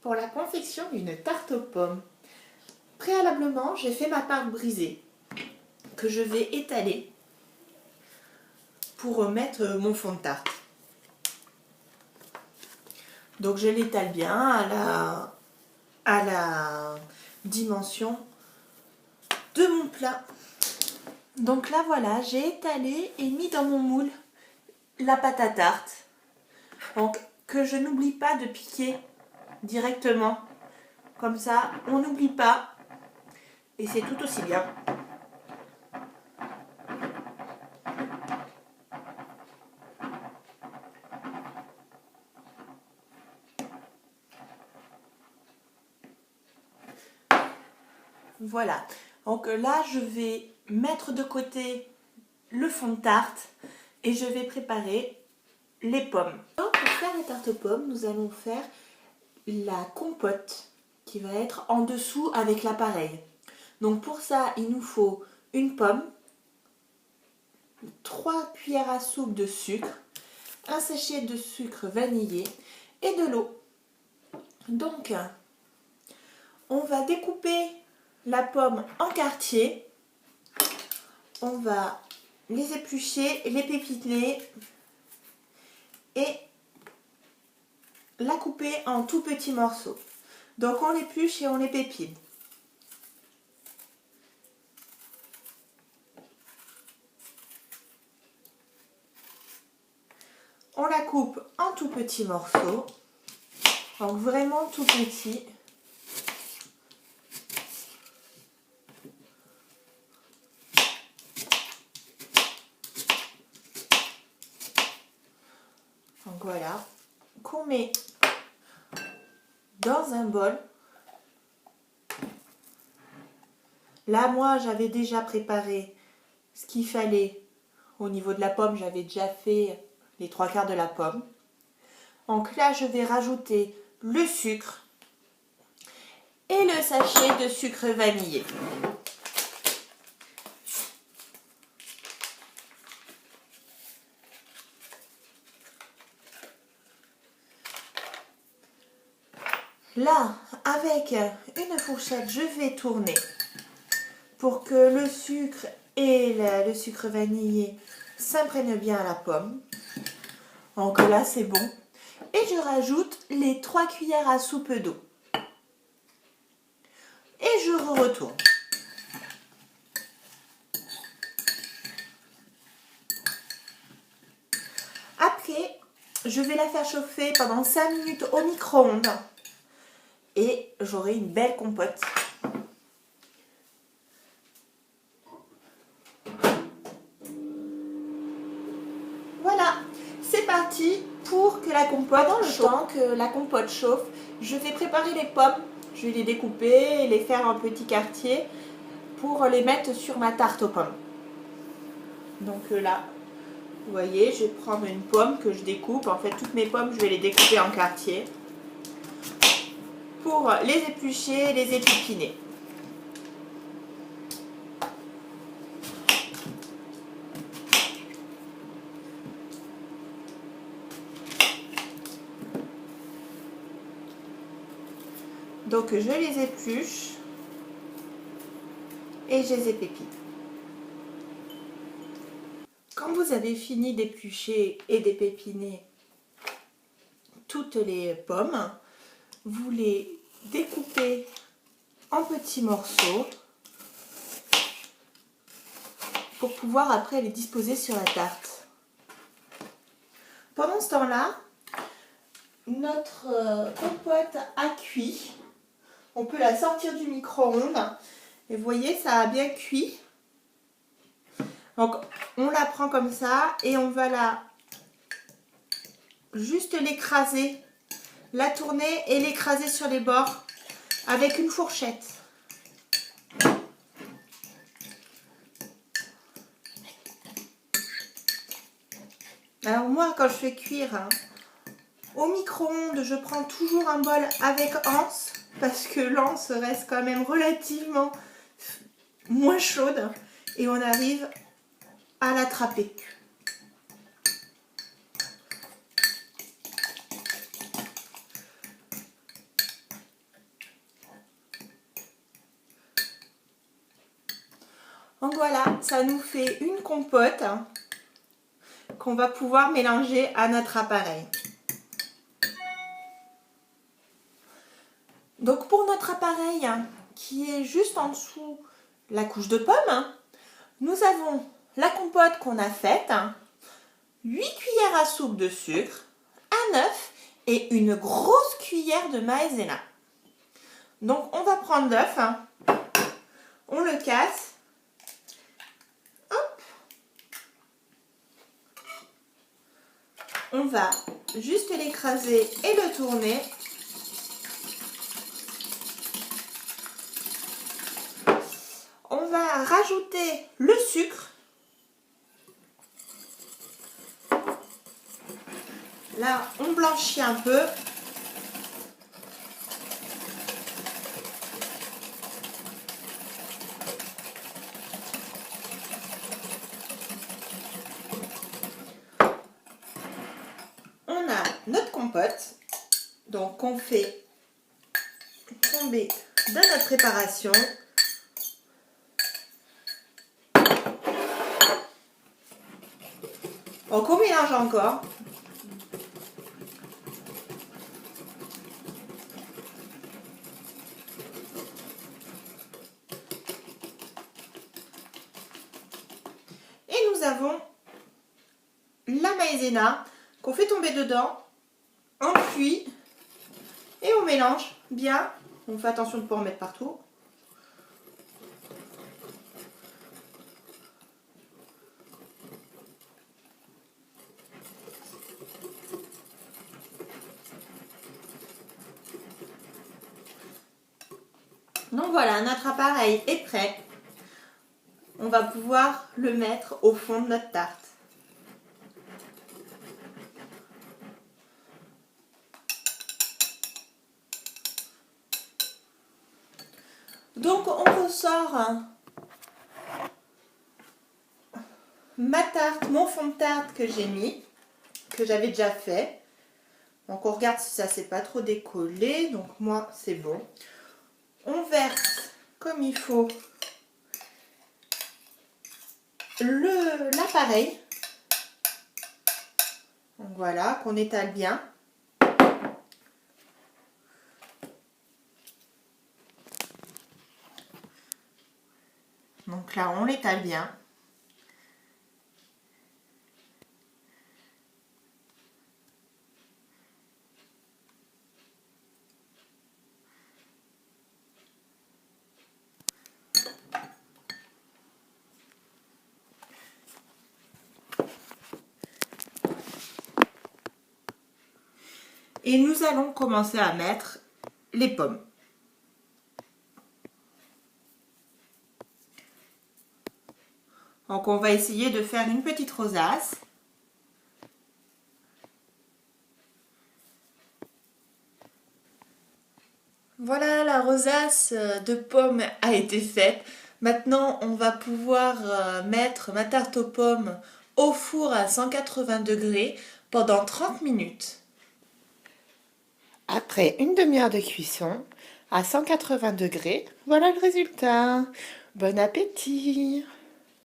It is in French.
pour la confection d'une tarte aux pommes. Préalablement, j'ai fait ma pâte brisée que je vais étaler pour mettre mon fond de tarte. Donc je l'étale bien à la dimension de mon plat. Donc là voilà, j'ai étalé et mis dans mon moule la pâte à tarte. Donc que je n'oublie pas de piquer directement. Comme ça, on n'oublie pas. Et c'est tout aussi bien. Voilà. Donc là, je vais mettre de côté le fond de tarte et je vais préparer les pommes. Donc, pour faire les tartes aux pommes, nous allons faire la compote qui va être en dessous avec l'appareil. Donc pour ça, il nous faut une pomme, 3 cuillères à soupe de sucre, un sachet de sucre vanillé et de l'eau. Donc, on va découper la pomme en quartiers. On va les éplucher, les pépiner et la couper en tout petits morceaux. Donc on l'épluche et on les pépine. On la coupe en tout petits morceaux. Donc vraiment tout petit. Donc voilà, qu'on met dans un bol. Là, moi, j'avais déjà préparé ce qu'il fallait au niveau de la pomme. J'avais déjà fait les 3/4 de la pomme. Donc là, je vais rajouter le sucre et le sachet de sucre vanillé. Là, avec une fourchette, je vais tourner pour que le sucre et le sucre vanillé s'imprègnent bien à la pomme. Donc là, c'est bon. Et je rajoute les 3 cuillères à soupe d'eau. Et je retourne. Après, je vais la faire chauffer pendant 5 minutes au micro-ondes. Et j'aurai une belle compote. Voilà, c'est parti pour que la compote chauffe. Pendant que la compote chauffe, je vais préparer les pommes. Je vais les découper et les faire en petits quartiers pour les mettre sur ma tarte aux pommes. Donc là, vous voyez, je vais prendre une pomme que je découpe. En fait, toutes mes pommes, je vais les découper en quartiers pour les éplucher et les épipiner. Donc je les épluche et je les épipine. Quand vous avez fini d'éplucher et d'épépiner toutes les pommes, vous les découpez en petits morceaux pour pouvoir après les disposer sur la tarte. Pendant ce temps-là, notre compote a cuit. On peut la sortir du micro-ondes. Et vous voyez, ça a bien cuit. Donc, on la prend comme ça et on va juste l'écraser, la tourner et l'écraser sur les bords avec une fourchette. Alors moi, quand je fais cuire au micro-ondes, je prends toujours un bol avec anse parce que l'anse reste quand même relativement moins chaude et on arrive à l'attraper. Donc voilà, ça nous fait une compote qu'on va pouvoir mélanger à notre appareil. Donc pour notre appareil qui est juste en dessous la couche de pomme, nous avons la compote qu'on a faite, 8 cuillères à soupe de sucre, un œuf et une grosse cuillère de maïzena. Donc on va prendre l'œuf, on le casse, hop, on va juste l'écraser et le tourner. On va rajouter le sucre. Là, on blanchit un peu. On a notre compote, donc on fait tomber de notre préparation. Donc on mélange encore. Et nous avons la maïzena qu'on fait tomber dedans. On cuit et on mélange bien. On fait attention de ne pas en mettre partout. Donc voilà, notre appareil est prêt. On va pouvoir le mettre au fond de notre tarte. Donc on ressort ma tarte, mon fond de tarte que j'ai mis, que j'avais déjà fait. Donc on regarde si ça s'est pas trop décollé. Donc moi c'est bon. On verse comme il faut l'appareil. Donc voilà, qu'on étale bien. Donc là on l'étale bien. Et nous allons commencer à mettre les pommes. Donc on va essayer de faire une petite rosace. Voilà, la rosace de pommes a été faite. Maintenant, on va pouvoir mettre ma tarte aux pommes au four à 180 degrés pendant 30 minutes. Après une demi-heure de cuisson à 180 degrés, voilà le résultat. Bon appétit!